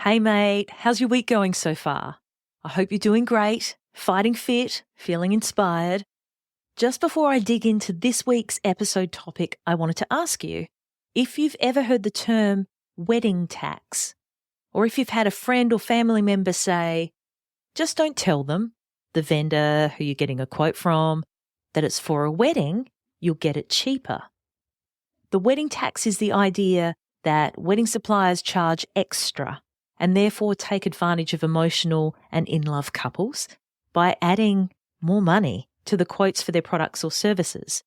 Hey mate, how's your week going so far? I hope you're doing great, fighting fit, feeling inspired. Just before I dig into this week's episode topic, I wanted to ask you if you've ever heard the term wedding tax, or if you've had a friend or family member say, just don't tell them, the vendor who you're getting a quote from, that it's for a wedding, you'll get it cheaper. The wedding tax is the idea that wedding suppliers charge extra and therefore take advantage of emotional and in-love couples by adding more money to the quotes for their products or services.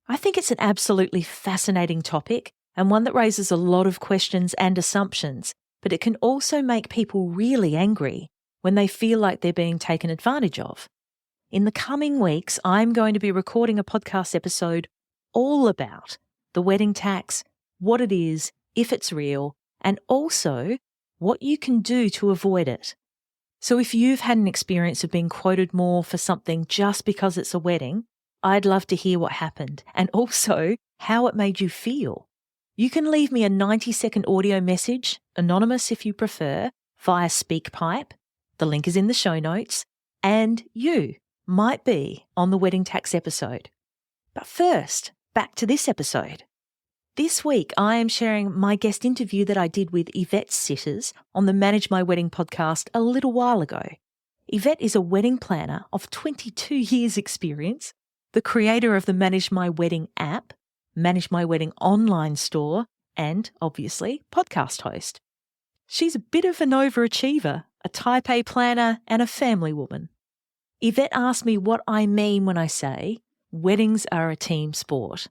I think it's an absolutely fascinating topic and one that raises a lot of questions and assumptions, but it can also make people really angry when they feel like they're being taken advantage of. In the coming weeks, I'm going to be recording a podcast episode all about the wedding tax, what it is, if it's real, and also what you can do to avoid it. So if you've had an experience of being quoted more for something just because it's a wedding, I'd love to hear what happened and also how it made you feel. You can leave me a 90-second audio message, anonymous if you prefer, via SeapkPipe. The link is in the show notes, and you might be on the wedding tax episode. But first, back to this episode. This week, I am sharing my guest interview that I did with Yvette Sitters on the Manage My Wedding podcast a little while ago. Yvette is a wedding planner of 22 years experience, the creator of the Manage My Wedding app, Manage My Wedding online store, and, obviously, podcast host. She's a bit of an overachiever, a type A planner, and a family woman. Yvette asked me what I mean when I say weddings are a team sport,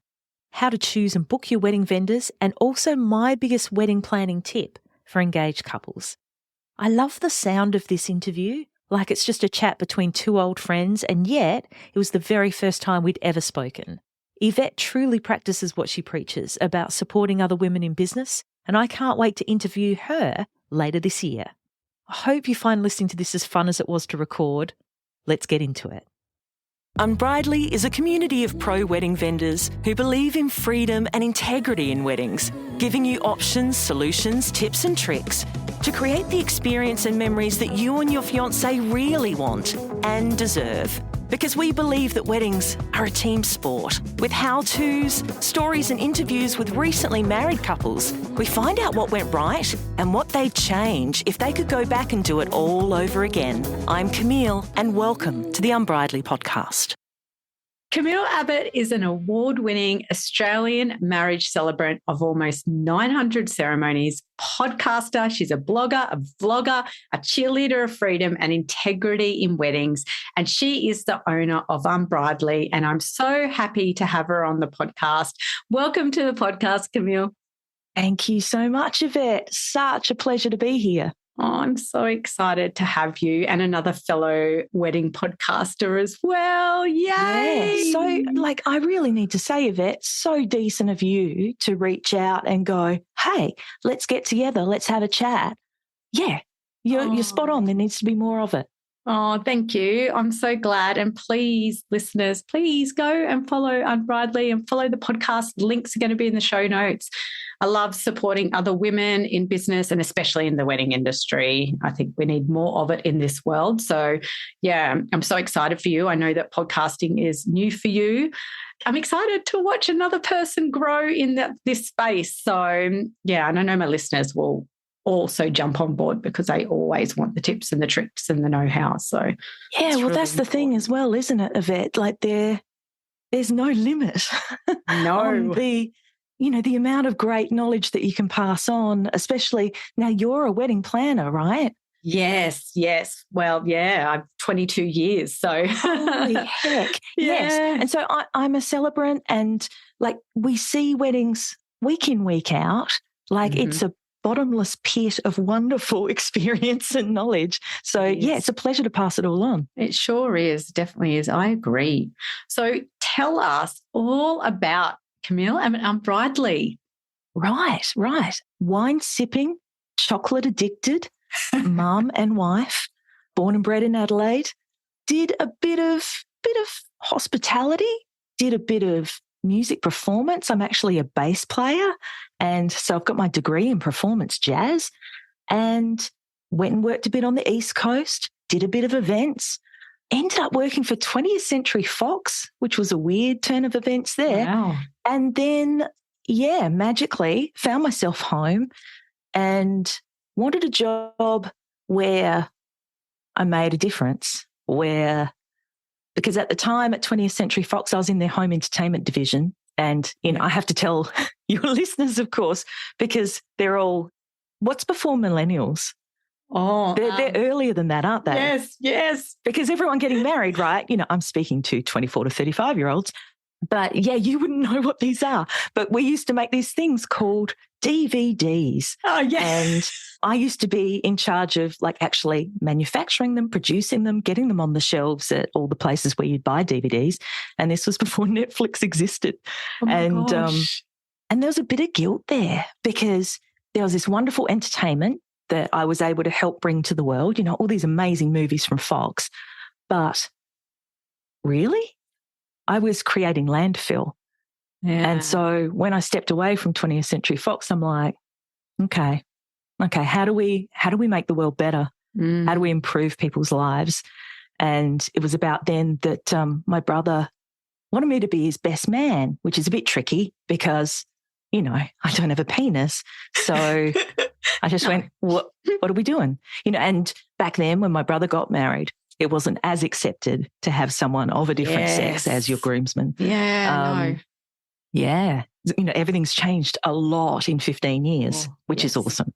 how to choose and book your wedding vendors, and also my biggest wedding planning tip for engaged couples. I love the sound of this interview, like it's just a chat between two old friends, and yet it was the very first time we'd ever spoken. Yvette truly practices what she preaches about supporting other women in business, and I can't wait to interview her later this year. I hope you find listening to this as fun as it was to record. Let's get into it. Unbridely is a community of pro-wedding vendors who believe in freedom and integrity in weddings, giving you options, solutions, tips and tricks to create the experience and memories that you and your fiancé really want and deserve. Because we believe that weddings are a team sport. With how-tos, stories and interviews with recently married couples, we find out what went right and what they'd change if they could go back and do it all over again. I'm Camille, and welcome to the Unbridely podcast. Camille Abbott is an award-winning Australian marriage celebrant of almost 900 ceremonies, podcaster. She's a blogger, a vlogger, a cheerleader of freedom and integrity in weddings. And she is the owner of Unbridely. And I'm so happy to have her on the podcast. Welcome to the podcast, Camille. Thank you so much, Yvette. Such a pleasure to be here. Oh, I'm so excited to have you and another fellow wedding podcaster as well. Yay! Yeah. So, I really need to say, Yvette, so decent of you to reach out and go, hey, let's get together. Let's have a chat. Yeah, you're spot on. There needs to be more of it. Oh, thank you. I'm so glad. And please, listeners, please go and follow Unbridely and follow the podcast. Links are going to be in the show notes. I love supporting other women in business and especially in the wedding industry. I think we need more of it in this world. So, yeah, I'm so excited for you. I know that podcasting is new for you. I'm excited to watch another person grow in this space. So, yeah, and I know my listeners will also jump on board because they always want the tips and the tricks and the know-how. So, yeah, well, really that's the thing as well, isn't it, Yvette? Like there's no limit on the amount of great knowledge that you can pass on, especially now you're a wedding planner, right? Yes. Well, yeah, I've 22 years. So holy heck. Yeah. Yes. And so I'm a celebrant, and we see weddings week in, week out. It's a bottomless pit of wonderful experience and knowledge. So, yeah, it's a pleasure to pass it all on. It sure is. Definitely is. I agree. So tell us all about Camille and Unbridely. Right. Wine sipping, chocolate addicted, mum and wife, born and bred in Adelaide, did a bit of hospitality, did a bit of music performance. I'm actually a bass player, and so I've got my degree in performance jazz. and went and worked a bit on the East Coast, did a bit of events, ended up working for 20th Century Fox, which was a weird turn of events there. Wow. And then, magically found myself home and wanted a job where I made a difference, because at the time at 20th Century Fox, I was in their home entertainment division. And, I have to tell your listeners, of course, because they're all, what's before millennials? Oh, they're earlier than that, aren't they? Yes. Because everyone getting married, right? I'm speaking to 24 to 35-year-olds. But, you wouldn't know what these are. But we used to make these things called DVDs. Oh, yeah. And I used to be in charge of actually manufacturing them, producing them, getting them on the shelves at all the places where you'd buy DVDs. And this was before Netflix existed. Oh my gosh. And there was a bit of guilt there because there was this wonderful entertainment that I was able to help bring to the world, all these amazing movies from Fox. But really, I was creating landfill. Yeah. And so when I stepped away from 20th Century Fox, I'm like, okay, how do we make the world better? How do we improve people's lives? And it was about then that my brother wanted me to be his best man, which is a bit tricky because, I don't have a penis. So I just went, what are we doing? And back then when my brother got married, it wasn't as accepted to have someone of a different sex as your groomsman. Yeah, Yeah. Everything's changed a lot in 15 years, which is awesome.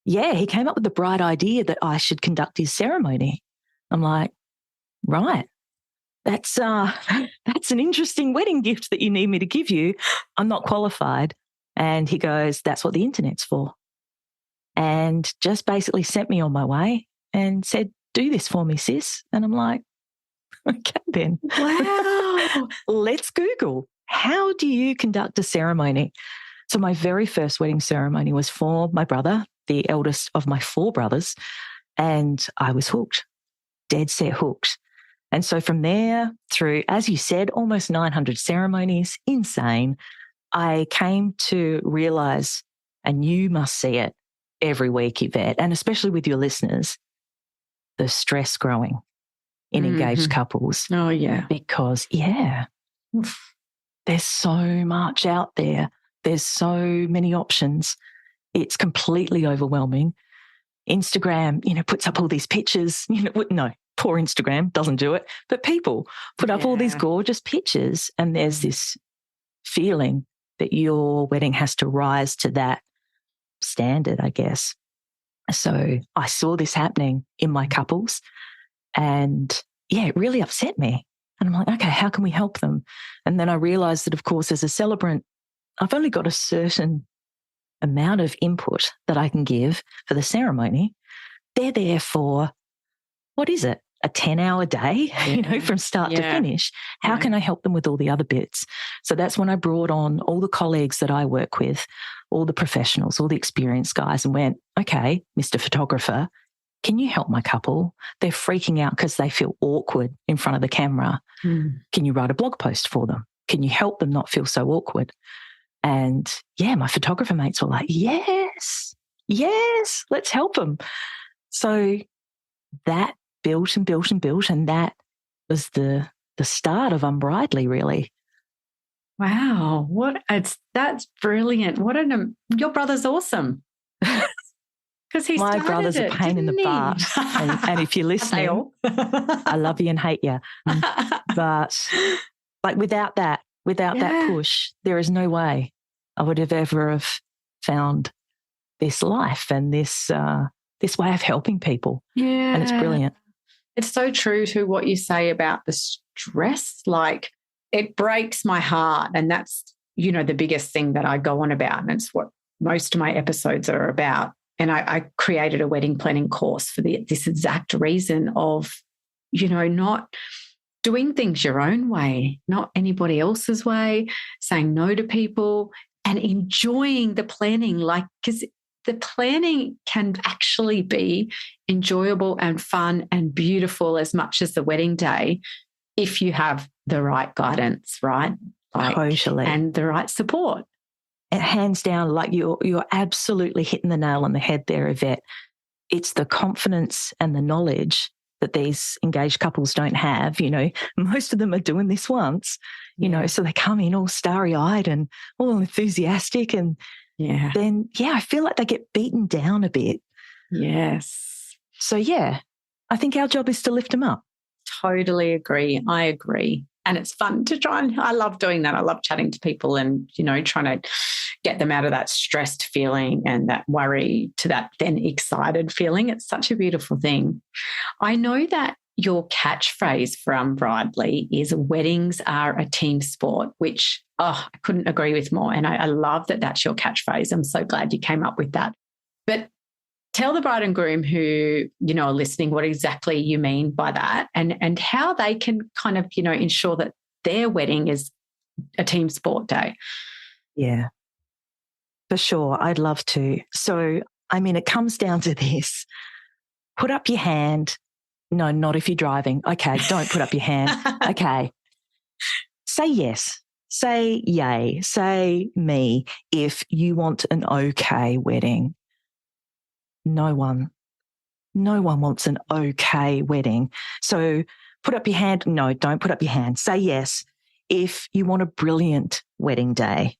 Yeah, he came up with the bright idea that I should conduct his ceremony. I'm like, right, that's an interesting wedding gift that you need me to give you. I'm not qualified. And he goes, that's what the internet's for. And just basically sent me on my way and said, do this for me, sis. And I'm like, okay then. Wow. Let's Google, how do you conduct a ceremony? So my very first wedding ceremony was for my brother, the eldest of my 4 brothers, and I was hooked, dead set hooked. And so from there through, as you said, almost 900 ceremonies, insane, I came to realize, and you must see it every week, Yvette, and especially with your listeners, the stress growing in engaged couples. Oh, yeah. Because, there's so much out there. There's so many options. It's completely overwhelming. Instagram, puts up all these pictures. No, poor Instagram doesn't do it. But people put up all these gorgeous pictures and there's this feeling that your wedding has to rise to that standard, I guess. So I saw this happening in my couples and, it really upset me. And I'm like, okay, how can we help them? And then I realized that, of course, as a celebrant, I've only got a certain amount of input that I can give for the ceremony. They're there for, what is it? A 10-hour day, from start to finish. How can I help them with all the other bits? So that's when I brought on all the colleagues that I work with, all the professionals, all the experienced guys, and went, okay, Mr. Photographer, can you help my couple? They're freaking out because they feel awkward in front of the camera. Can you write a blog post for them? Can you help them not feel so awkward? And my photographer mates were like, yes, let's help them. So that built and built and built, and that was the start of Unbridely, really. Wow, that's brilliant. Your brother's awesing. Because my brother's a pain in the butt, and if you're listening, I love you and hate you. But without that push, there is no way I would have ever have found this life and this way of helping people. Yeah, and it's brilliant. It's so true to what you say about the stress. It breaks my heart, and that's the biggest thing that I go on about, and it's what most of my episodes are about. And I created a wedding planning course for this exact reason of, not doing things your own way, not anybody else's way, saying no to people and enjoying the planning, because the planning can actually be enjoyable and fun and beautiful as much as the wedding day if you have the right guidance, right? Totally. And the right support. hands down, like you're absolutely hitting the nail on the head there, Yvette. It's the confidence and the knowledge that these engaged couples don't have. You know, most of them are doing this once, you know, so they come in all starry-eyed and all enthusiastic, and then, I feel like they get beaten down a bit. Yes. So, I think our job is to lift them up. Totally agree. I agree. And it's fun to try, and I love doing that. I love chatting to people and, you know, trying to get them out of that stressed feeling and that worry to that then excited feeling. It's such a beautiful thing. I know that your catchphrase for Unbridely is weddings are a team sport, which, I couldn't agree with more. And I love that that's your catchphrase. I'm so glad you came up with that. But tell the bride and groom who, you know, are listening what exactly you mean by that, and how they can kind of, you know, ensure that their wedding is a team sport day. Yeah, for sure. I'd love to. So, I mean, it comes down to this. Put up your hand. No, not if you're driving. Okay, don't put up your hand. Okay. Say yes. Say yay. Say me if you want an okay wedding. No one wants an okay wedding. So put up your hand. No, don't put up your hand. Say yes if you want a brilliant wedding day,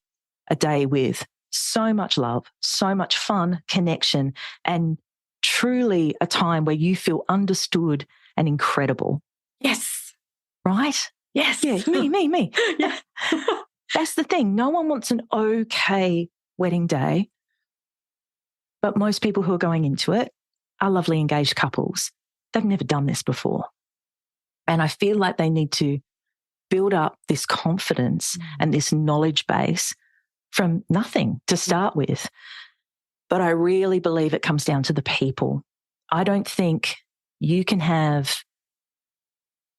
a day with so much love, so much fun, connection, and truly a time where you feel understood and incredible. Yes. Right? Yes. Yeah, me. Yeah. That's the thing. No one wants an okay wedding day. But most people who are going into it are lovely engaged couples. They've never done this before. And I feel like they need to build up this confidence and this knowledge base from nothing to start with. But I really believe it comes down to the people. I don't think you can have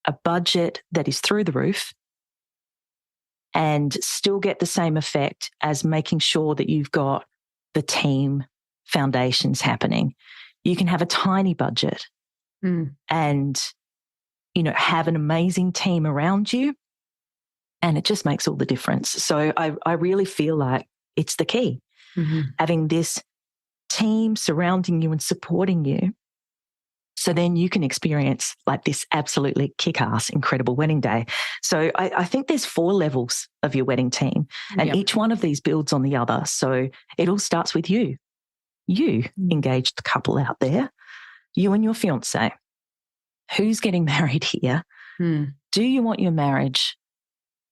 a budget that is through the roof and still get the same effect as making sure that you've got the team foundations happening. You can have a tiny budget and, you know, have an amazing team around you, and it just makes all the difference. So I really feel like it's the key, having this team surrounding you and supporting you, so then you can experience like this absolutely kick-ass, incredible wedding day. So I think there's 4 levels of your wedding team, and each one of these builds on the other. So it all starts with you. You, engaged couple out there, you and your fiancé, who's getting married here? Do you want your marriage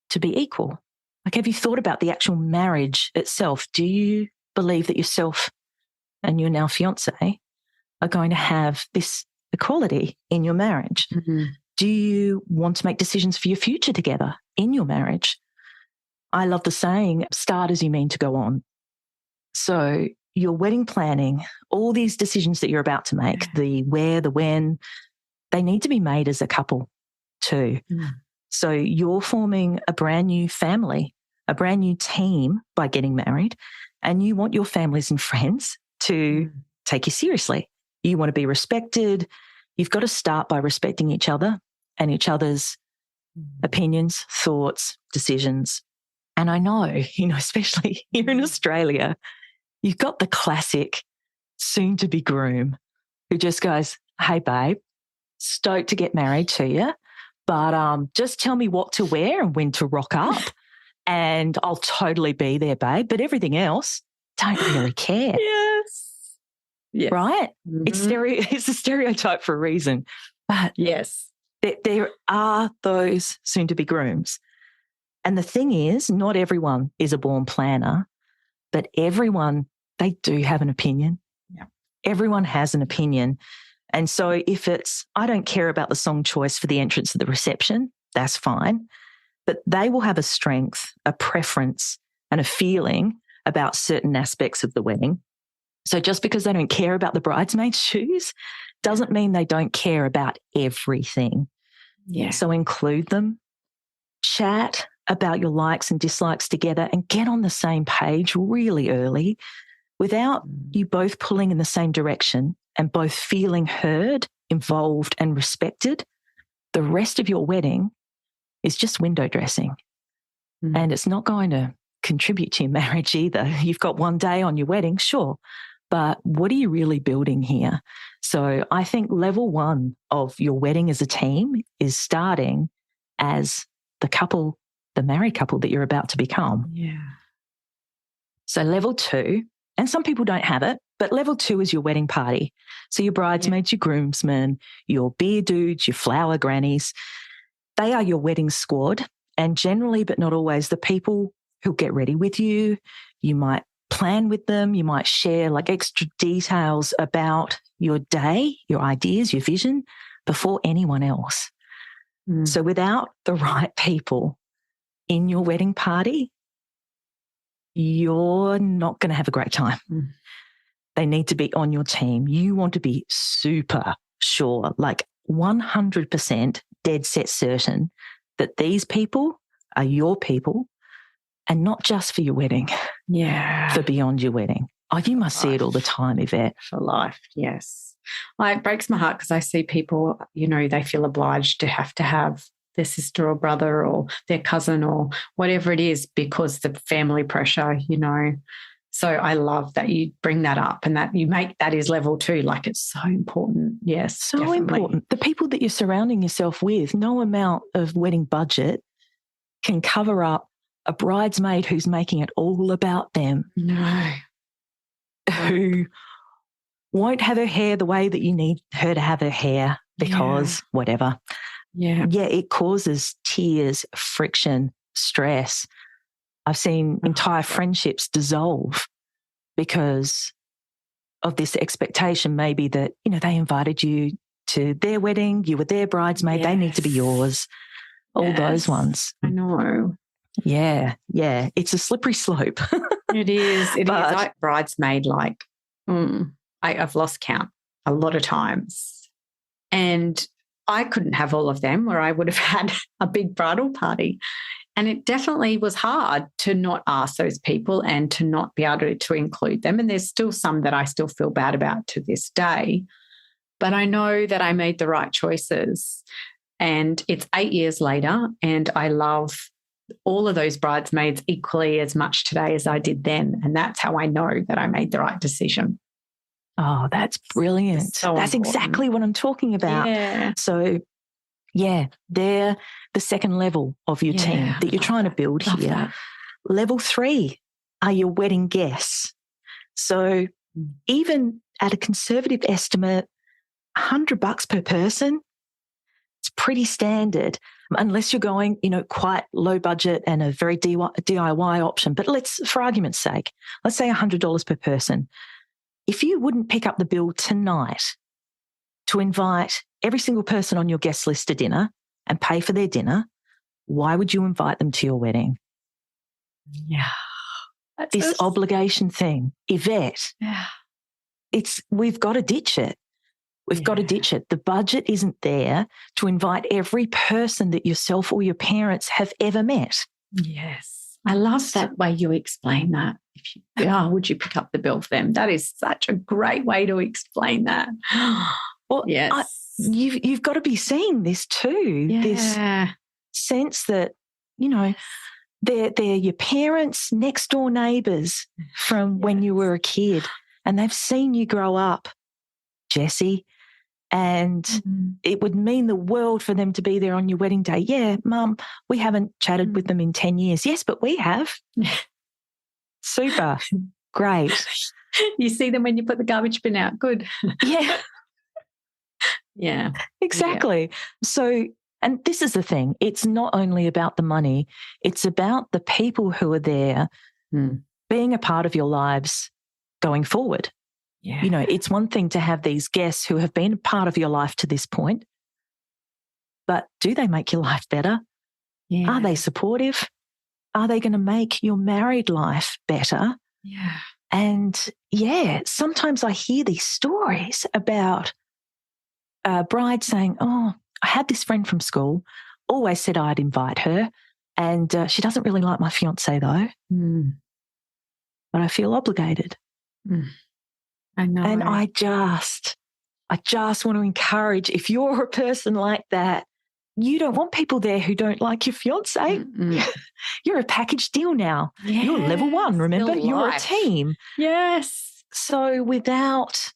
to be equal? Like, have you thought about the actual marriage itself? Do you believe that yourself and your now fiancé are going to have this equality in your marriage? Do you want to make decisions for your future together in your marriage? I love the saying, start as you mean to go on. So your wedding planning, all these decisions that you're about to make, the where, the when, they need to be made as a couple too. So you're forming a brand new family, a brand new team by getting married, and you want your families and friends to take you seriously. You want to be respected. You've got to start by respecting each other and each other's opinions, thoughts, decisions. And I know, you know, especially here in Australia, you've got the classic soon-to-be groom who just goes, hey, babe, stoked to get married to you, but just tell me what to wear and when to rock up and I'll totally be there, babe. But everything else, don't really care. Yes. Right? It's a stereotype for a reason. But there are those soon-to-be grooms. And the thing is, not everyone is a born planner, but everyone, they do have an opinion. Everyone has an opinion. And so if it's, I don't care about the song choice for the entrance of the reception, that's fine. But they will have a strength, a preference, and a feeling about certain aspects of the wedding. So just because they don't care about the bridesmaid's shoes doesn't mean they don't care about everything. So include them, chat about your likes and dislikes together, and get on the same page really early without you both pulling in the same direction and both feeling heard, involved, and respected. The rest of your wedding is just window dressing, and it's not going to contribute to your marriage either. You've got one day on your wedding, sure, but what are you really building here? So I think level 1 of your wedding as a team is starting as the couple, the married couple that you're about to become. Yeah. So level 2, and some people don't have it, but level 2 is your wedding party. So your bridesmaids, your groomsmen, your beer dudes, your flower grannies, they are your wedding squad. And generally, but not always, the people who get ready with you, you might plan with them, you might share like extra details about your day, your ideas, your vision before anyone else. So without the right people in your wedding party, you're not going to have a great time. They need to be on your team. You want to be super sure, like 100% dead set certain that these people are your people and not just for your wedding. Yeah. For beyond your wedding. Oh, you must see it all the time, Yvette. For life, yes. It breaks my heart because I see people, they feel obliged to have their sister or brother or their cousin or whatever it is because the family pressure, So I love that you bring that up and that you make that is level 2. Like it's so important. Yes, so definitely. Important. The people that you're surrounding yourself with, no amount of wedding budget can cover up a bridesmaid who's making it all about them. No. Who won't have her hair the way that you need her to have her hair because whatever. Yeah. Yeah, it causes tears, friction, stress. I've seen entire friendships dissolve because of this expectation maybe that, they invited you to their wedding, you were their bridesmaid, they need to be yours, all those ones. I know. Yeah. It's a slippery slope. It is. It is like bridesmaid, I've lost count a lot of times. And I couldn't have all of them or I would have had a big bridal party. And it definitely was hard to not ask those people and to not be able to include them. And there's still some that I still feel bad about to this day. But I know that I made the right choices. And it's 8 years later, and I love all of those bridesmaids equally as much today as I did then. And that's how I know that I made the right decision. Oh, that's brilliant. important. That's exactly what I'm talking about. Yeah. So, they're the second level of your team that you're trying to build here. That. Level 3 are your wedding guests. So even at a conservative estimate, $100 per person, it's pretty standard, unless you're going, quite low budget and a very DIY option. But for argument's sake, let's say $100 per person. If you wouldn't pick up the bill tonight to invite every single person on your guest list to dinner and pay for their dinner, why would you invite them to your wedding? Yeah. This obligation thing, Yvette, we've got to ditch it. We've got to ditch it. The budget isn't there to invite every person that yourself or your parents have ever met. Yes. I love that way you explain that. Would you pick up the bill for them? That is such a great way to explain that. Well, yes. You've got to be seeing this too. Yeah. This sense that, they're your parents' next door neighbours from when you were a kid, and they've seen you grow up, Jessie, and it would mean the world for them to be there on your wedding day. Yeah, Mum, we haven't chatted with them in 10 years. Yes, but we have. Super. Great. You see them when you put the garbage bin out. Good. Yeah. Yeah. Exactly. Yeah. So, and this is the thing, it's not only about the money, it's about the people who are there being a part of your lives going forward. Yeah. It's one thing to have these guests who have been a part of your life to this point, but do they make your life better? Yeah. Are they supportive? Are they going to make your married life better? Yeah. And sometimes I hear these stories about a bride saying, I had this friend from school, always said I'd invite her, and she doesn't really like my fiancé though. But I feel obligated. I know. And I just want to encourage, if you're a person like that, you don't want people there who don't like your fiance. You're a package deal now. Yes, you're level 1, remember? You're a team. Yes. So without,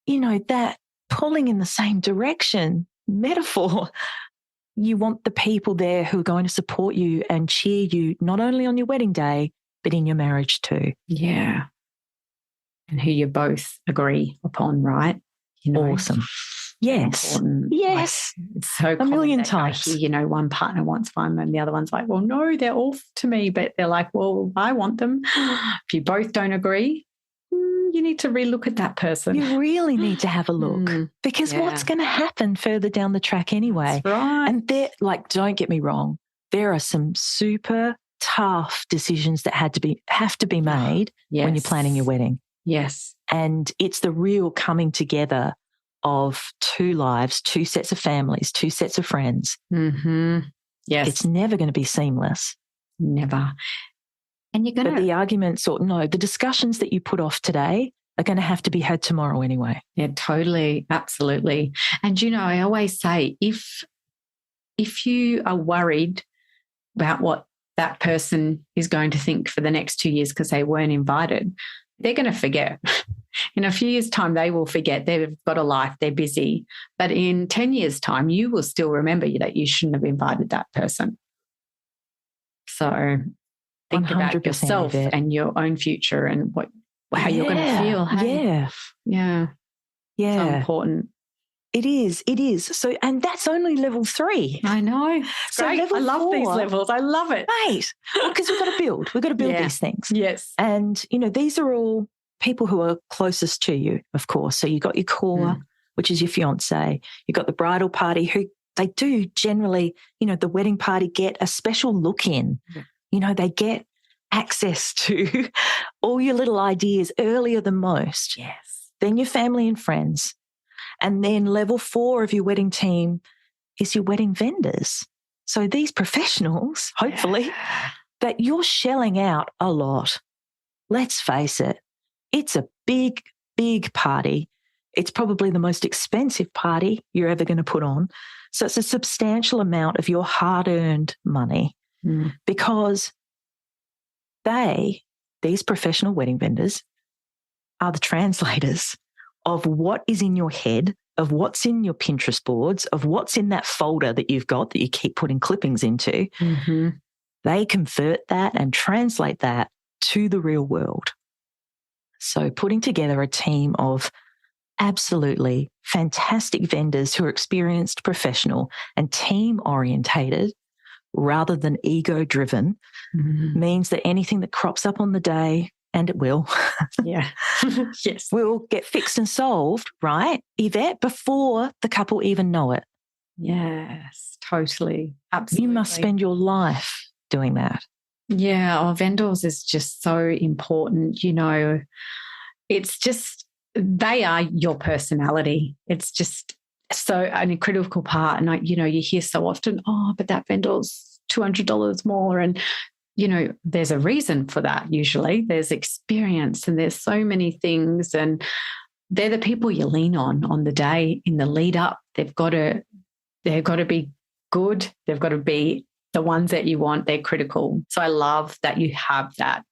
that pulling in the same direction metaphor, you want the people there who are going to support you and cheer you not only on your wedding day, but in your marriage too. Yeah. And who you both agree upon, right? Awesome. Yes. Yes. Like, it's so a million that times. I hear, one partner wants one and the other one's like, well, no, they're all to me. But they're like, well, I want them. If you both don't agree, you need to relook at that person. You really need to have a look because what's going to happen further down the track anyway? That's right. And don't get me wrong, there are some super tough decisions that have to be made when you're planning your wedding. Yes. And it's the real coming together of 2 lives, 2 sets of families, 2 sets of friends. Mm-hmm. Yes. It's never going to be seamless. Never. And you're going to... But the arguments the discussions that you put off today are going to have to be had tomorrow anyway. Yeah, totally. Absolutely. And, I always say if you are worried about what that person is going to think for the next 2 years because they weren't invited, they're going to forget. In a few years' time, they will forget. They've got a life. They're busy. But in 10 years' time, you will still remember that you shouldn't have invited that person. So think about yourself and your own future and how you're going to feel. Hey? Yeah. So important. It is. So, and that's only level 3. I know. So great. I love these levels. I love it. Right. Because we've got to build. We've got to build these things. Yes. And, these are all people who are closest to you, of course. So you've got your core, which is your fiance. You've got the bridal party who they do generally, the wedding party get a special look in. They get access to all your little ideas earlier than most. Yes. Then your family and friends. And then level 4 of your wedding team is your wedding vendors. So these professionals, hopefully, that you're shelling out a lot. Let's face it, it's a big, big party. It's probably the most expensive party you're ever going to put on. So it's a substantial amount of your hard-earned money because these professional wedding vendors are the translators of what is in your head, of what's in your Pinterest boards, of what's in that folder that you've got that you keep putting clippings into. Mm-hmm. They convert that and translate that to the real world. So putting together a team of absolutely fantastic vendors who are experienced, professional, and team-orientated rather than ego-driven means that anything that crops up on the day, and it will, yes, will get fixed and solved, right, Yvette, before the couple even know it. Yes, totally. Absolutely. You must spend your life doing that. Yeah, our vendors is just so important. It's just, they are your personality. It's just so a critical part. And, you hear so often, but that vendor's $200 more. And, there's a reason for that usually. There's experience and there's so many things. And they're the people you lean on the day in the lead up. They've got to be good. They've got to be the ones that you want. They're critical. So I love that you have that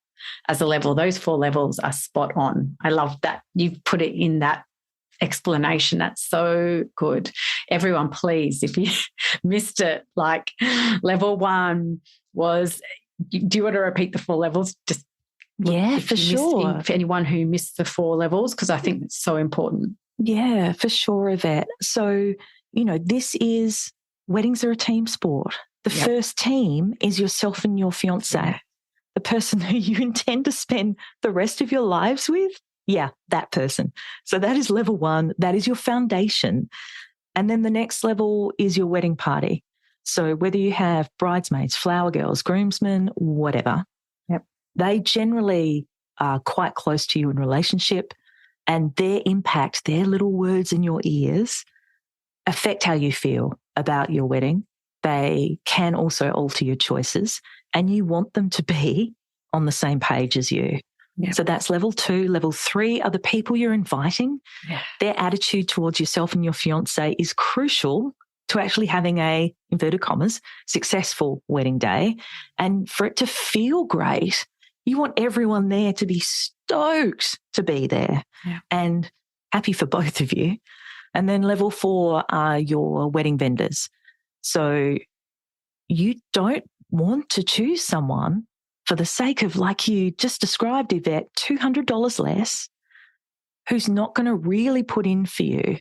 as a level. Those 4 levels are spot on. I love that you've put it in that explanation. That's so good. Everyone, please, if you missed it, like level 1 was, do you want to repeat the 4 levels? Just for sure. For anyone who missed the 4 levels, because I think it's so important. Yeah, for sure, Yvette. So, weddings are a team sport. The first team is yourself and your fiancé, the person who you intend to spend the rest of your lives with. Yeah, that person. So that is level 1. That is your foundation. And then the next level is your wedding party. So whether you have bridesmaids, flower girls, groomsmen, whatever, they generally are quite close to you in relationship, and their impact, their little words in your ears affect how you feel about your wedding. They can also alter your choices, and you want them to be on the same page as you. Yep. So that's level 2. Level 3 are the people you're inviting. Yeah. Their attitude towards yourself and your fiancé is crucial to actually having a, inverted commas, successful wedding day. And for it to feel great, you want everyone there to be stoked to be there and happy for both of you. And then level 4 are your wedding vendors. So you don't want to choose someone for the sake of, like you just described, Yvette, $200 less, who's not going to really put in for you,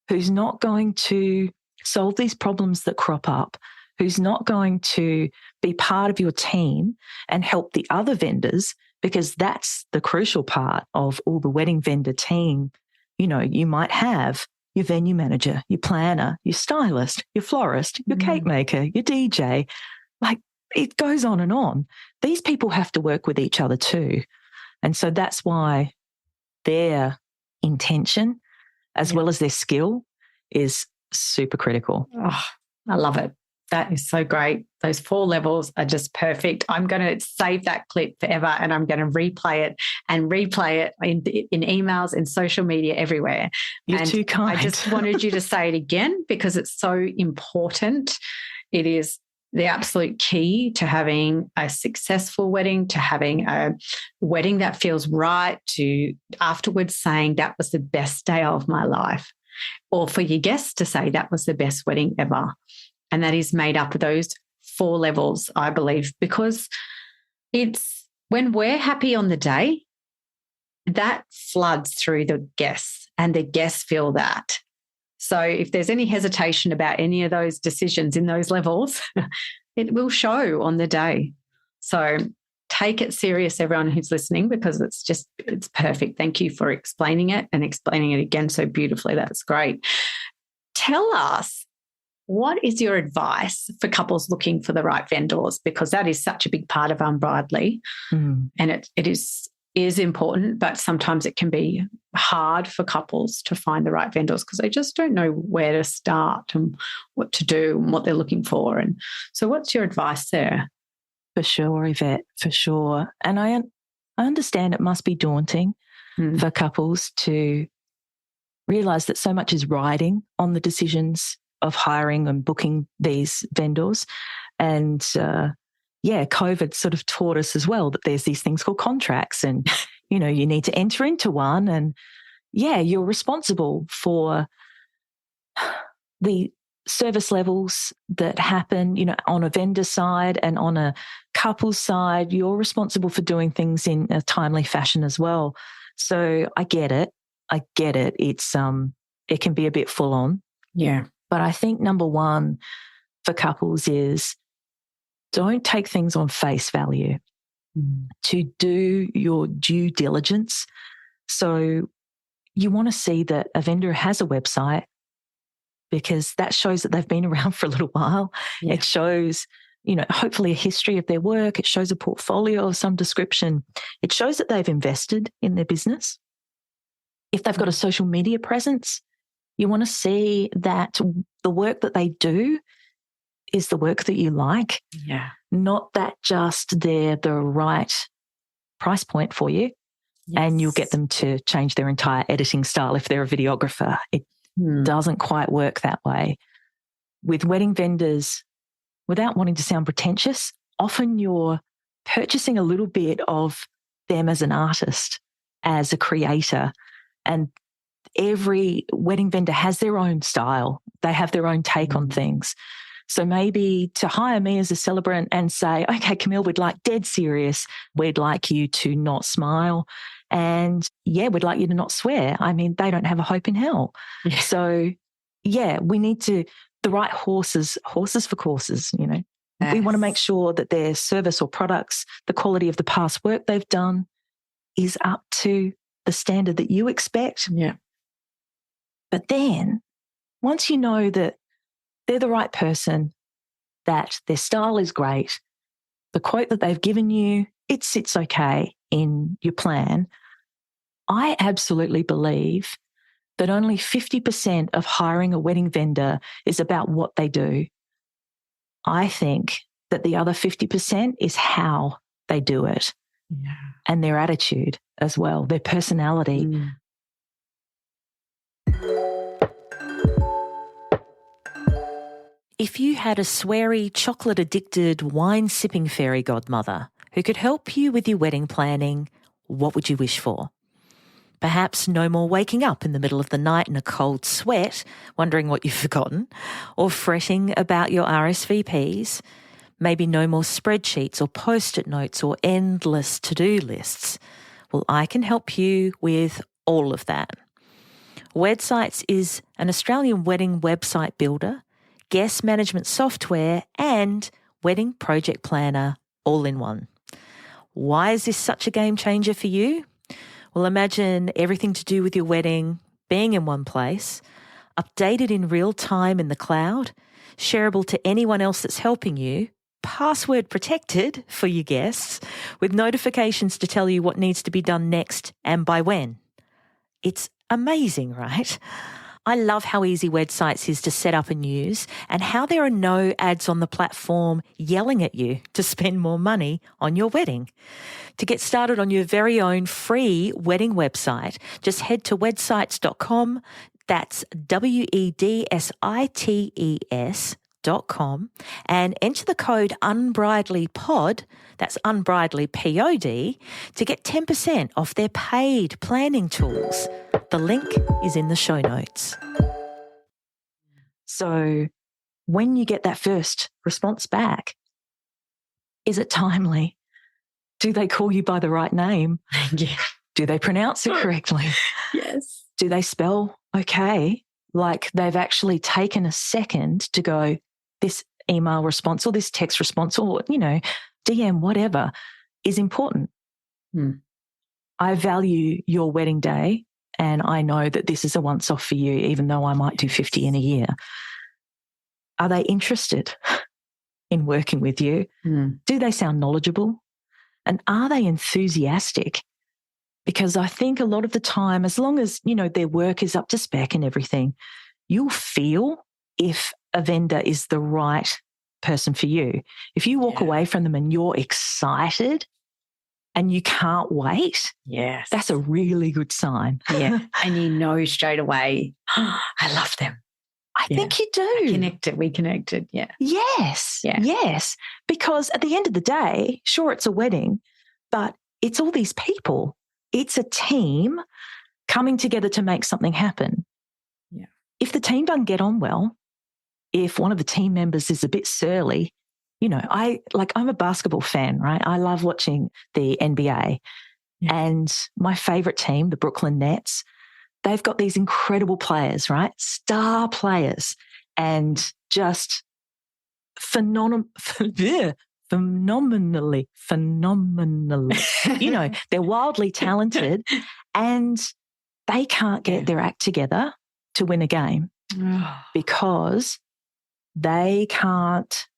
who's not going to solve these problems that crop up, who's not going to be part of your team and help the other vendors, because that's the crucial part of all the wedding vendor team. You know, you might have your venue manager, your planner, your stylist, your florist, your cake maker, your DJ. Like, it goes on and on. These people have to work with each other too. And so that's why their intention as well as their skill is super critical. Oh, I love it. That is so great. Those 4 levels are just perfect. I'm going to save that clip forever and I'm going to replay it in emails and social media everywhere. You're too kind. I just wanted you to say it again because it's so important. It is the absolute key to having a successful wedding, to having a wedding that feels right, to afterwards saying that was the best day of my life, or for your guests to say that was the best wedding ever. And that is made up of those 4 levels, I believe, because it's when we're happy on the day, that floods through the guests and the guests feel that. So if there's any hesitation about any of those decisions in those levels, it will show on the day. So take it serious, everyone who's listening, because it's perfect. Thank you for explaining it and explaining it again so beautifully. That's great. Tell us, what is your advice for couples looking for the right vendors? Because that is such a big part of Unbridely, and it is important, but sometimes it can be hard for couples to find the right vendors because they just don't know where to start and what to do and what they're looking for. And so what's your advice there? For sure, Yvette, for sure. And I understand it must be daunting for couples to realise that so much is riding on the decisions of hiring and booking these vendors. And COVID sort of taught us as well that there's these things called contracts and, you know, you need to enter into one and, you're responsible for the service levels that happen, you know, on a vendor side and on a couple's side. You're responsible for doing things in a timely fashion as well. So I get it. It's, it can be a bit full on. Yeah. But I think number 1 for couples is don't take things on face value. To do your due diligence. So you want to see that a vendor has a website because that shows that they've been around for a little while. Yeah. It shows, you know, hopefully a history of their work. It shows a portfolio of some description. It shows that they've invested in their business. If they've got a social media presence, you want to see that the work that they do is the work that you like. Yeah. Not that just they're the right price point for you. Yes. And you'll get them to change their entire editing style if they're a videographer. It doesn't quite work that way. With wedding vendors, without wanting to sound pretentious, often you're purchasing a little bit of them as an artist, as a creator. And every wedding vendor has their own style. They have their own take on things. So maybe to hire me as a celebrant and say, okay, Camille, we'd like dead serious. We'd like you to not smile. And we'd like you to not swear. I mean, they don't have a hope in hell. Yeah. So we need the right horses for courses, you know. Yes. We want to make sure that their service or products, the quality of the past work they've done is up to the standard that you expect. Yeah. But then once you know that they're the right person, that their style is great, the quote that they've given you, it sits okay in your plan, I absolutely believe that only 50% of hiring a wedding vendor is about what they do. I think that the other 50% is how they do it and their attitude as well, their personality. If you had a sweary, chocolate-addicted, wine-sipping fairy godmother who could help you with your wedding planning, what would you wish for? Perhaps no more waking up in the middle of the night in a cold sweat, wondering what you've forgotten, or fretting about your RSVPs. Maybe no more spreadsheets or post-it notes or endless to-do lists. Well, I can help you with all of that. Websites is an Australian wedding website builder, guest management software, and wedding project planner all in one. Why is this such a game changer for you? Well, imagine everything to do with your wedding being in one place, updated in real time in the cloud, shareable to anyone else that's helping you, password protected for your guests, with notifications to tell you what needs to be done next and by when. It's amazing, right? I love how easy Websites is to set up and use, and how there are no ads on the platform yelling at you to spend more money on your wedding. To get started on your very own free wedding website, just head to wedsites.com. That's WEDSITES.com, and enter the code UNBRIDELYPOD, that's Unbridely POD, to get 10% off their paid planning tools. The link is in the show notes. So when you get that first response back, is it timely? Do they call you by the right name? Yeah. Do they pronounce it correctly? Yes. Do they spell okay? Like they've actually taken a second to go, this email response or this text response or, DM, whatever, is important. I value your wedding day, and I know that this is a once-off for you, even though I might do 50 in a year. Are they interested in working with you? Do they sound knowledgeable? And are they enthusiastic? Because I think a lot of the time, as long as, their work is up to spec and everything, you'll feel if a vendor is the right person for you. If you walk away from them and you're excited and you can't wait, yes, that's a really good sign. Yeah. And you know straight away, I love them. I think you do. We connected. Yeah. Yes. Yeah. Yes. Because at the end of the day, sure, it's a wedding, but it's all these people. It's a team coming together to make something happen. Yeah. If the team doesn't get on well, if one of the team members is a bit surly, I'm a basketball fan, right? I love watching the NBA. Yeah. And my favorite team, the Brooklyn Nets, they've got these incredible players, right? Star players, and just phenomenally. They're wildly talented, and they can't get their act together to win a game because they can't,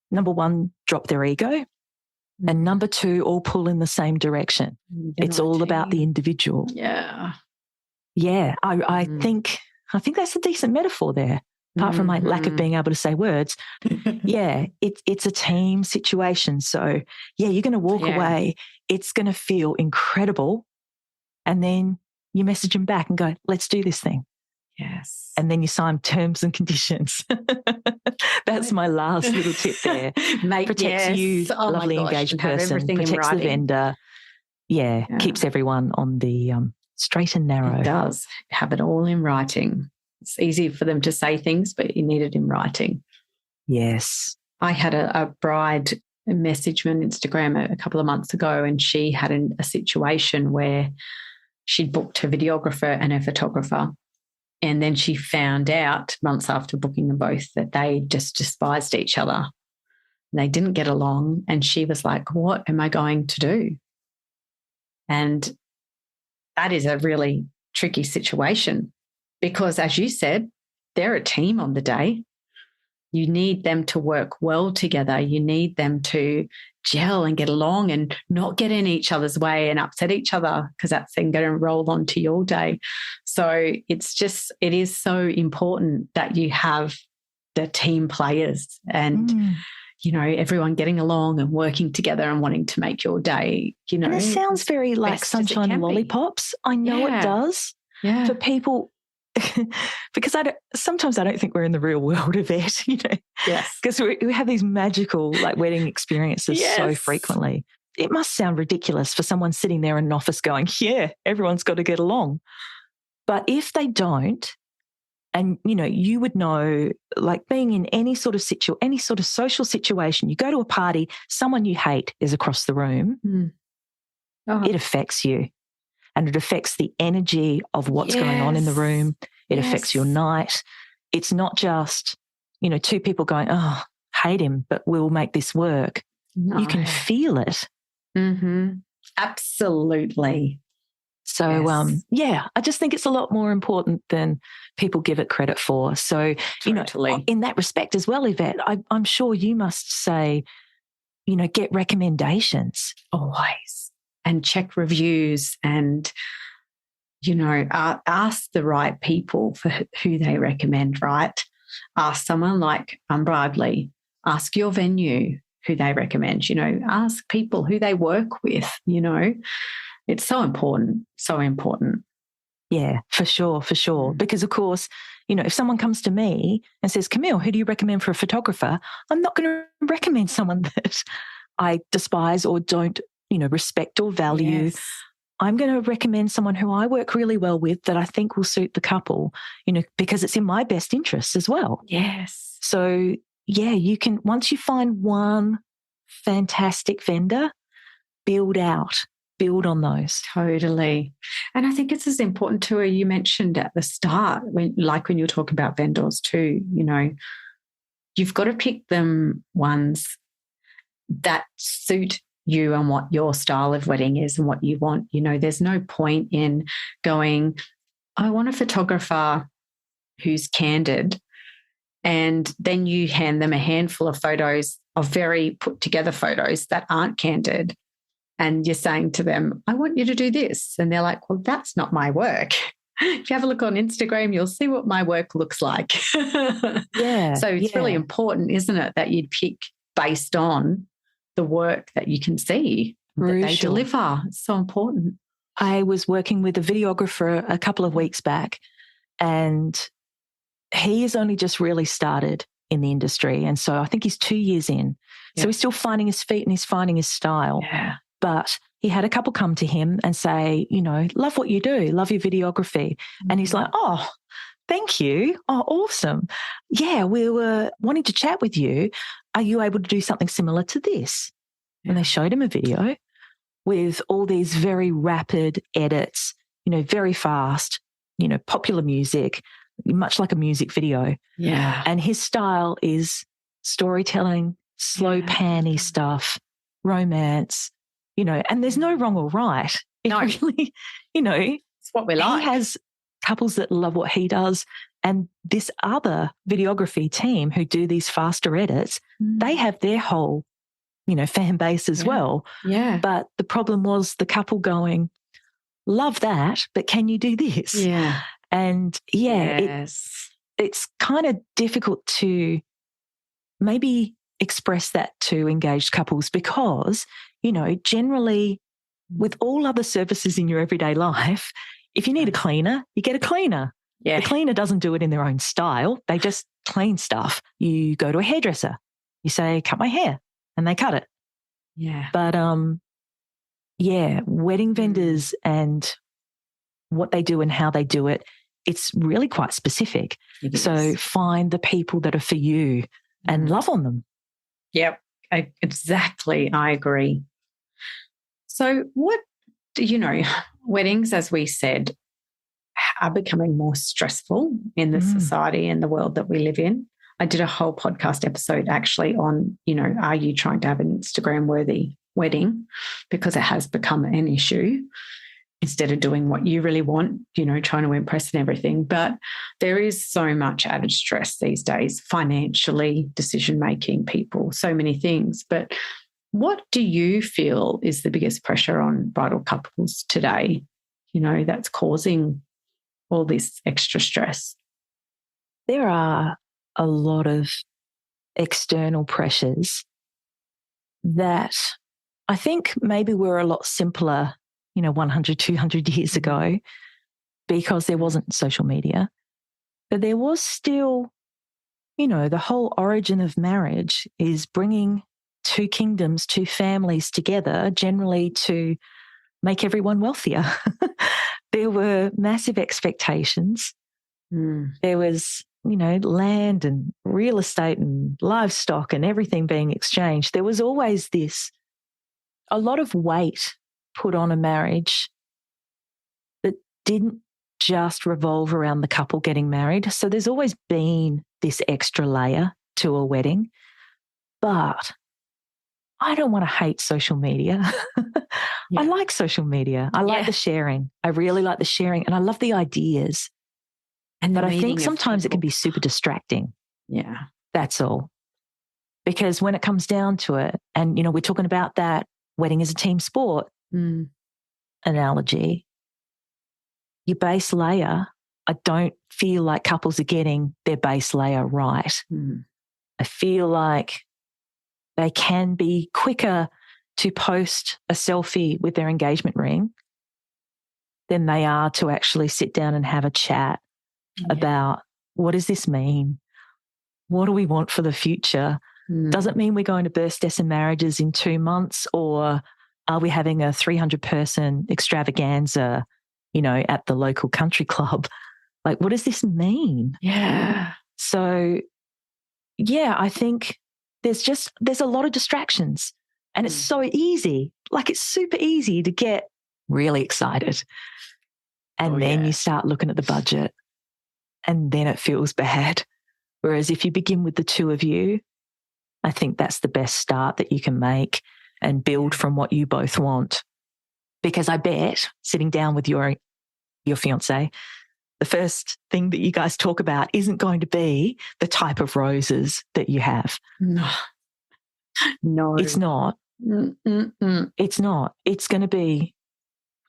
number one, drop their ego, and number two, all pull in the same direction. It's all about the individual. Yeah. Yeah. I think that's a decent metaphor there. Apart from my lack of being able to say words, it's a team situation. So, you're going to walk away. It's going to feel incredible. And then you message them back and go, let's do this thing. Yes. And then you sign terms and conditions. That's my last little tip there. Protects you, lovely engaged person, protects the vendor. Yeah, keeps everyone on the straight and narrow. It does. Have it all in writing. It's easy for them to say things, but you need it in writing. Yes. I had a bride message me on Instagram a couple of months ago, and she had a situation where she'd booked her videographer and her photographer. And then she found out months after booking them both that they just despised each other. They didn't get along. And she was like, what am I going to do? And that is a really tricky situation because, as you said, they're a team on the day. You need them to work well together. You need them to gel and get along and not get in each other's way and upset each other, because that's then going to roll onto your day. So it is so important that you have the team players and, everyone getting along and working together and wanting to make your day, And it sounds very like sunshine and lollipops. I know it does. Yeah. For people, because sometimes I don't think we're in the real world, Yvette, Yes. because we have these magical wedding experiences so frequently. It must sound ridiculous for someone sitting there in an office going, yeah, everyone's got to get along. But if they don't, and, you would know, being in any sort of social situation, you go to a party, someone you hate is across the room, it affects you. And it affects the energy of what's going on in the room. It affects your night. It's not just, two people going, oh, hate him, but we'll make this work. No. You can feel it. Mm-hmm. Absolutely. So, I just think it's a lot more important than people give it credit for. So, totally. In that respect as well, Yvette, I'm sure you must say, get recommendations. Always. And check reviews and, ask the right people for who they recommend, right? Ask someone like Unbridely. Ask your venue who they recommend, ask people who they work with, It's so important, so important. Yeah, for sure. Because, of course, if someone comes to me and says, Camille, who do you recommend for a photographer? I'm not going to recommend someone that I despise or don't, respect or value. Yes. I'm going to recommend someone who I work really well with that I think will suit the couple, because it's in my best interests as well. Yes. So, you can, once you find one fantastic vendor, build on those. Totally. And I think it's as important too, you mentioned at the start, when you're talking about vendors too, you've got to pick them ones that suit you and what your style of wedding is and what you want. There's no point in going, I want a photographer who's candid, and then you hand them a handful of photos, of very put together photos that aren't candid. And you're saying to them, I want you to do this. And they're like, well, that's not my work. If you have a look on Instagram, you'll see what my work looks like. Yeah. So it's really important, isn't it, that you'd pick based on the work that you can see that they deliver. It's so important. I was working with a videographer a couple of weeks back, and he has only just really started in the industry. And so I think he's 2 years in. Yeah. So he's still finding his feet and he's finding his style. Yeah. But he had a couple come to him and say, love what you do, love your videography. Mm-hmm. And he's like, oh, thank you. Oh, awesome. Yeah, we were wanting to chat with you. Are you able to do something similar to this? Yeah. And they showed him a video with all these very rapid edits, very fast, popular music, much like a music video. Yeah. And his style is storytelling, slow panny stuff, romance, and there's no wrong or right. It really, it's what we like. He has couples that love what he does, and this other videography team who do these faster edits, they have their whole, fan base as well. Yeah. But the problem was the couple going, love that, but can you do this? Yeah. And it's kind of difficult to maybe express that to engaged couples because, generally with all other services in your everyday life, if you need a cleaner, you get a cleaner. Yeah. The cleaner doesn't do it in their own style. They just clean stuff. You go to a hairdresser, you say, cut my hair, and they cut it. Yeah. But, wedding vendors and what they do and how they do it, it's really quite specific. So find the people that are for you and love on them. Yep, exactly. I agree. So weddings, as we said, are becoming more stressful in the society and the world that we live in. I did a whole podcast episode actually on, are you trying to have an Instagram-worthy wedding? Because it has become an issue instead of doing what you really want, trying to impress and everything. But there is so much added stress these days, financially, decision-making, people, so many things. But what do you feel is the biggest pressure on bridal couples today, that's causing all this extra stress? There are a lot of external pressures that I think maybe were a lot simpler 100, 200 years ago because there wasn't social media. But there was still, the whole origin of marriage is bringing two kingdoms, two families together, generally to make everyone wealthier. There were massive expectations. There was, land and real estate and livestock and everything being exchanged. There was always a lot of weight put on a marriage that didn't just revolve around the couple getting married. So there's always been this extra layer to a wedding. But I don't want to hate social media. I like social media. I like the sharing. I really like the sharing, and I love the ideas. But I think sometimes it can be super distracting. Yeah. That's all. Because when it comes down to it, and, we're talking about that wedding as a team sport analogy, your base layer, I don't feel like couples are getting their base layer right. I feel like they can be quicker to post a selfie with their engagement ring than they are to actually sit down and have a chat about, what does this mean? What do we want for the future? Does it mean we're going to Burstesson marriages in 2 months, or are we having a 300-person extravaganza, at the local country club? Like, what does this mean? Yeah. So, I think there's a lot of distractions, and it's so easy. Like, it's super easy to get really excited. And then you start looking at the budget, and then it feels bad. Whereas if you begin with the two of you, I think that's the best start that you can make, and build from what you both want. Because I bet sitting down with your fiancé, the first thing that you guys talk about isn't going to be the type of roses that you have. No. It's not. It's not. It's going to be,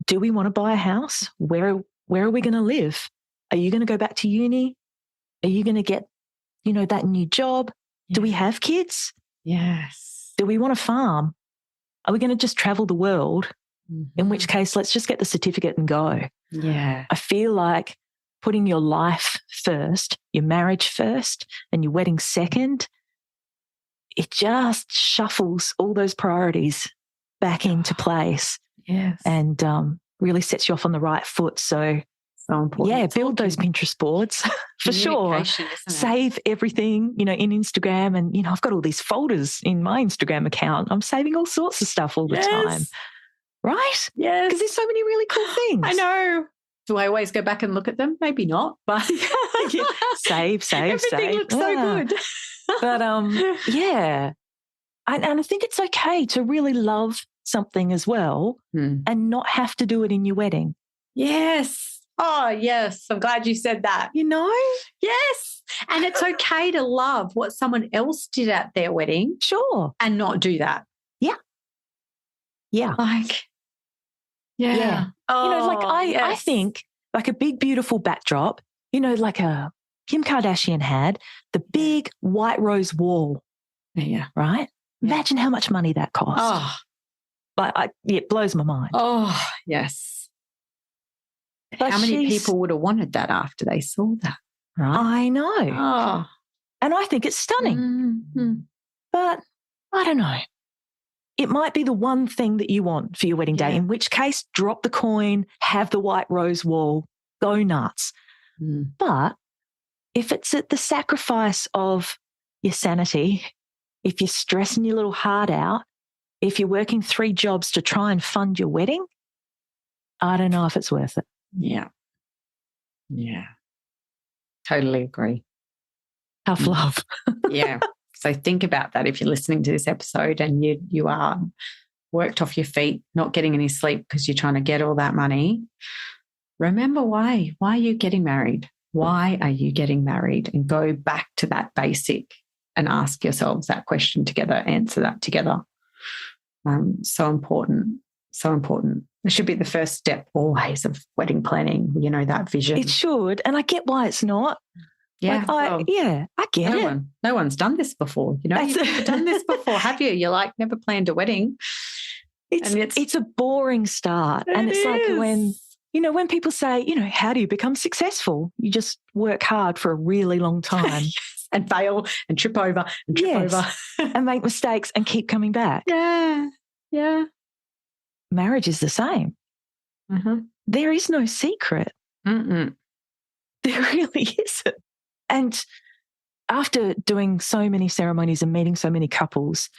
do we want to buy a house? Where are we going to live? Are you going to go back to uni? Are you going to get, that new job? Yeah. Do we have kids? Yes. Do we want to farm? Are we going to just travel the world? In which case, let's just get the certificate and go. Yeah. I feel like putting your life first, your marriage first, and your wedding second, it just shuffles all those priorities back into place. Yes. And really sets you off on the right foot. So important. Yeah, build those Pinterest boards for sure. Save everything, in Instagram. And, I've got all these folders in my Instagram account. I'm saving all sorts of stuff all the time. Right? Yes. Because there's so many really cool things. I know. Do I always go back and look at them? Maybe not, but save. Everything looks so good. But And I think it's okay to really love something as well and not have to do it in your wedding. Yes. Oh, yes. I'm glad you said that. Yes. And it's okay to love what someone else did at their wedding. Sure. And not do that. Yeah. Yeah. Yeah. Oh, I think like a big, beautiful backdrop, like Kim Kardashian had, the big white rose wall. Yeah. Right? Yeah. Imagine how much money that cost. Oh. But it blows my mind. Oh, yes. But how many people would have wanted that after they saw that? Right? I know. Oh. And I think it's stunning. Mm-hmm. But I don't know. It might be the one thing that you want for your wedding day, in which case drop the coin, have the white rose wall, go nuts. But if it's at the sacrifice of your sanity, if you're stressing your little heart out, if you're working 3 jobs to try and fund your wedding, I don't know if it's worth it. Yeah. Yeah. Totally agree. Tough love. Yeah. So think about that if you're listening to this episode and you are worked off your feet, not getting any sleep because you're trying to get all that money. Remember why. Why are you getting married? Why are you getting married? And go back to that basic and ask yourselves that question together, answer that together. So important. So important. It should be the first step always of wedding planning, that vision. It should. And I get why it's not. Yeah. I get it. No one's done this before. You've never done this before, have you? You're like, never planned a wedding. It's a boring start. And it's like when when people say, how do you become successful? You just work hard for a really long time. Yes. And fail and trip over and trip over. And make mistakes and keep coming back. Yeah. Yeah. Marriage is the same. Mm-hmm. There is no secret. Mm-mm. There really isn't. And after doing so many ceremonies and meeting so many couples,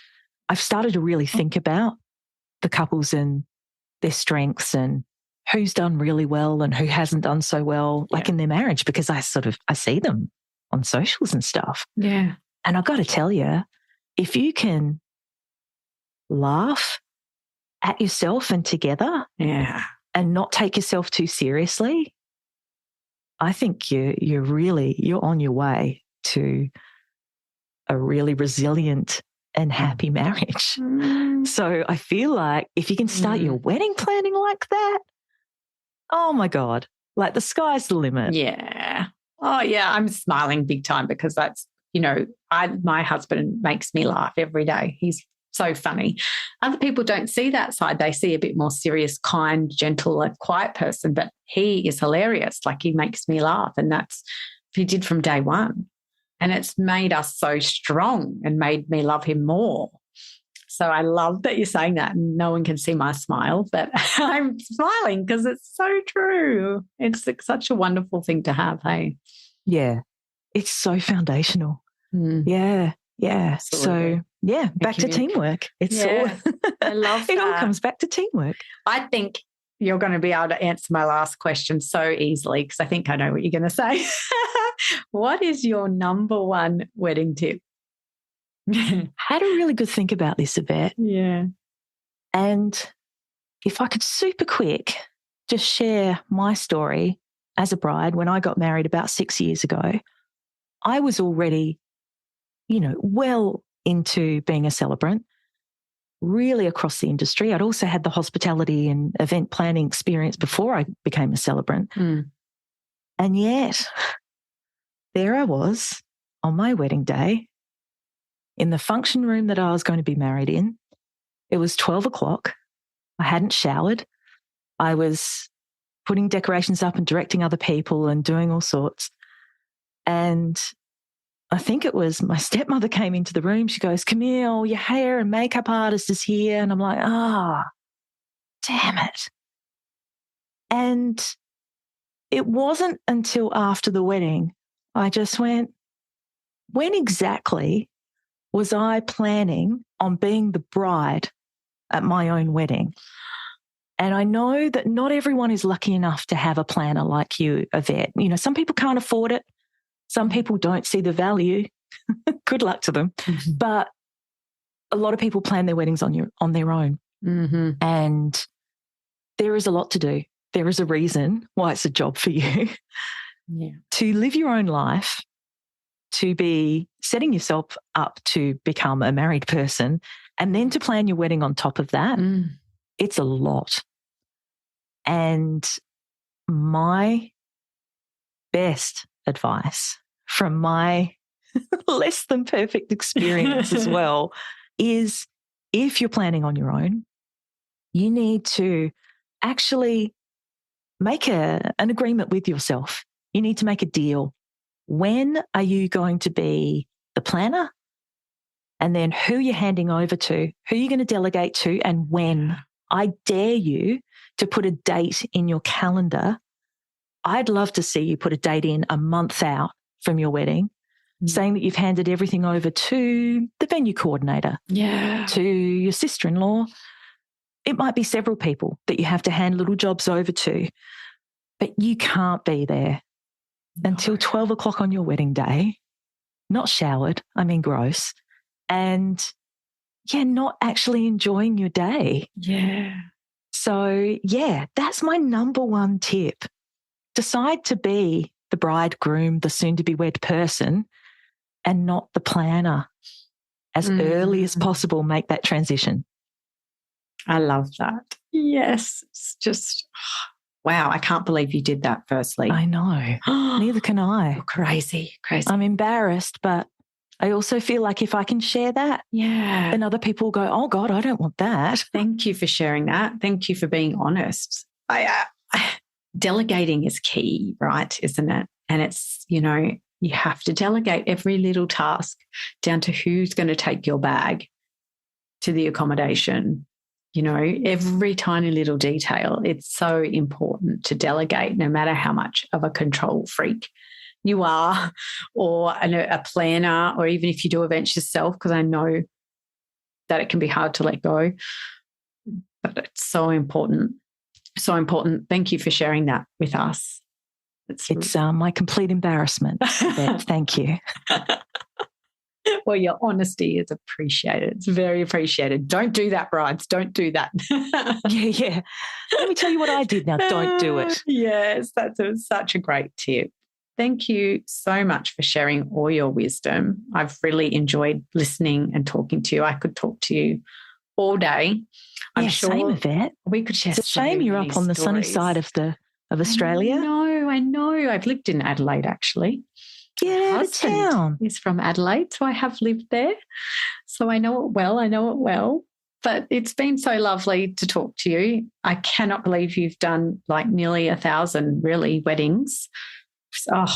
I've started to really think about the couples and their strengths and who's done really well and who hasn't done so well, like in their marriage, because I see them on socials and stuff. Yeah. And I've got to tell you, if you can laugh at yourself and together and not take yourself too seriously, I think you're on your way to a really resilient and happy marriage. So I feel like if you can start your wedding planning like that, oh my God, like the sky's the limit. Yeah. Oh yeah, I'm smiling big time because that's, my husband makes me laugh every day. He's so funny. Other people don't see that side. They see a bit more serious, kind, gentle, and quiet person, but he is hilarious. Like he makes me laugh, and that's what he did from day one. And it's made us so strong and made me love him more. So I love that you're saying that. No one can see my smile, but I'm smiling because it's so true. It's such a wonderful thing to have, hey? Yeah. It's so foundational. Yeah. Yeah. Absolutely. So, back to teamwork. It's all, I love that. It all comes back to teamwork. I think you're going to be able to answer my last question so easily because I think I know what you're going to say. What is your number one wedding tip? I had a really good think about this, Yvette. Yeah. And if I could super quick just share my story as a bride when I got married about 6 years ago, I was already, well into being a celebrant, really across the industry. I'd also had the hospitality and event planning experience before I became a celebrant. And yet, there I was on my wedding day in the function room that I was going to be married in. It was 12 o'clock. I hadn't showered. I was putting decorations up and directing other people and doing all sorts. And I think it was my stepmother came into the room. She goes, "Camille, your hair and makeup artist is here." And I'm like, damn it. And it wasn't until after the wedding, I just went, when exactly was I planning on being the bride at my own wedding? And I know that not everyone is lucky enough to have a planner like you, Yvette. Some people can't afford it. Some people don't see the value. Good luck to them. Mm-hmm. But a lot of people plan their weddings on their own. Mm-hmm. And there is a lot to do. There is a reason why it's a job for you. Yeah. To live your own life, to be setting yourself up to become a married person, and then to plan your wedding on top of that, it's a lot. And my best advice from my less than perfect experience as well is, if you're planning on your own, you need to actually make an agreement with yourself. You need to make a deal. When are you going to be the planner? And then who you're handing over to, who you're going to delegate to, and when. I dare you to put a date in your calendar. I'd love to see you put a date in a month out from your wedding, saying that you've handed everything over to the venue coordinator, to your sister-in-law. It might be several people that you have to hand little jobs over to, but you can't be there until 12 o'clock on your wedding day, not showered, gross, and not actually enjoying your day. Yeah. So, that's my number one tip. Decide to be the bridegroom, the soon-to-be-wed person, and not the planner. As early as possible, make that transition. I love that. Yes. It's just, wow, I can't believe you did that, firstly. I know. Neither can I. You're crazy. I'm embarrassed, but I also feel like if I can share that, then other people will go, "Oh, God, I don't want that." Thank you for sharing that. Thank you for being honest. delegating is key, right? Isn't it? And it's, you have to delegate every little task down to who's going to take your bag to the accommodation. Every tiny little detail. It's so important to delegate, no matter how much of a control freak you are, or a planner, or even if you do events yourself, because I know that it can be hard to let go. But it's so important. So important. Thank you for sharing that with us. It's my complete embarrassment. Yvette. Thank you. Well, your honesty is appreciated. It's very appreciated. Don't do that, brides. Don't do that. Yeah. Let me tell you what I did now. Don't do it. Yes, that's such a great tip. Thank you so much for sharing all your wisdom. I've really enjoyed listening and talking to you. I could talk to you all day. I'm sure same, Yvette. We could share. It's a shame you're up on the sunny side of Australia. I know. I've lived in Adelaide, actually. Get out of town. He's from Adelaide, so I have lived there. So I know it well. But it's been so lovely to talk to you. I cannot believe you've done like nearly 1,000, really, weddings. Oh,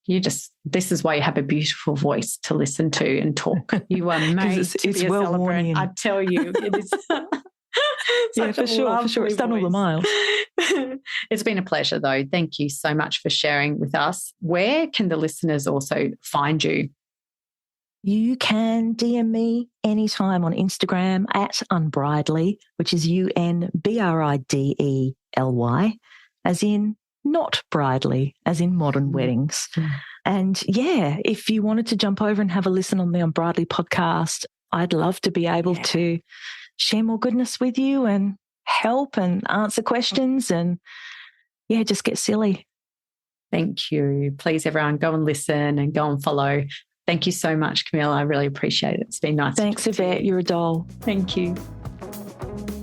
this is why you have a beautiful voice to listen to and talk. You are made to be a celebrant. I tell you, it is. Yeah, for sure. It's done all the miles. It's been a pleasure, though. Thank you so much for sharing with us. Where can the listeners also find you? You can DM me anytime on Instagram at Unbridely, which is UNBRIDELY, as in not bridely, as in modern weddings. And if you wanted to jump over and have a listen on the Unbridely podcast, I'd love to be able to share more goodness with you and help and answer questions and, just get silly. Thank you. Please, everyone, go and listen and go and follow. Thank you so much, Camille. I really appreciate it. It's been nice. Thanks, Yvette. You're a doll. Thank you.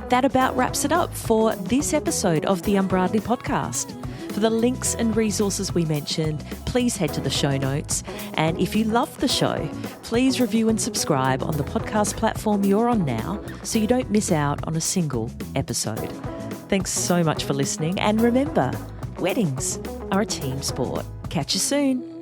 That about wraps it up for this episode of the Unbridely podcast. For the links and resources we mentioned, please head to the show notes. And if you love the show, please review and subscribe on the podcast platform you're on now so you don't miss out on a single episode. Thanks so much for listening. And remember, weddings are a team sport. Catch you soon.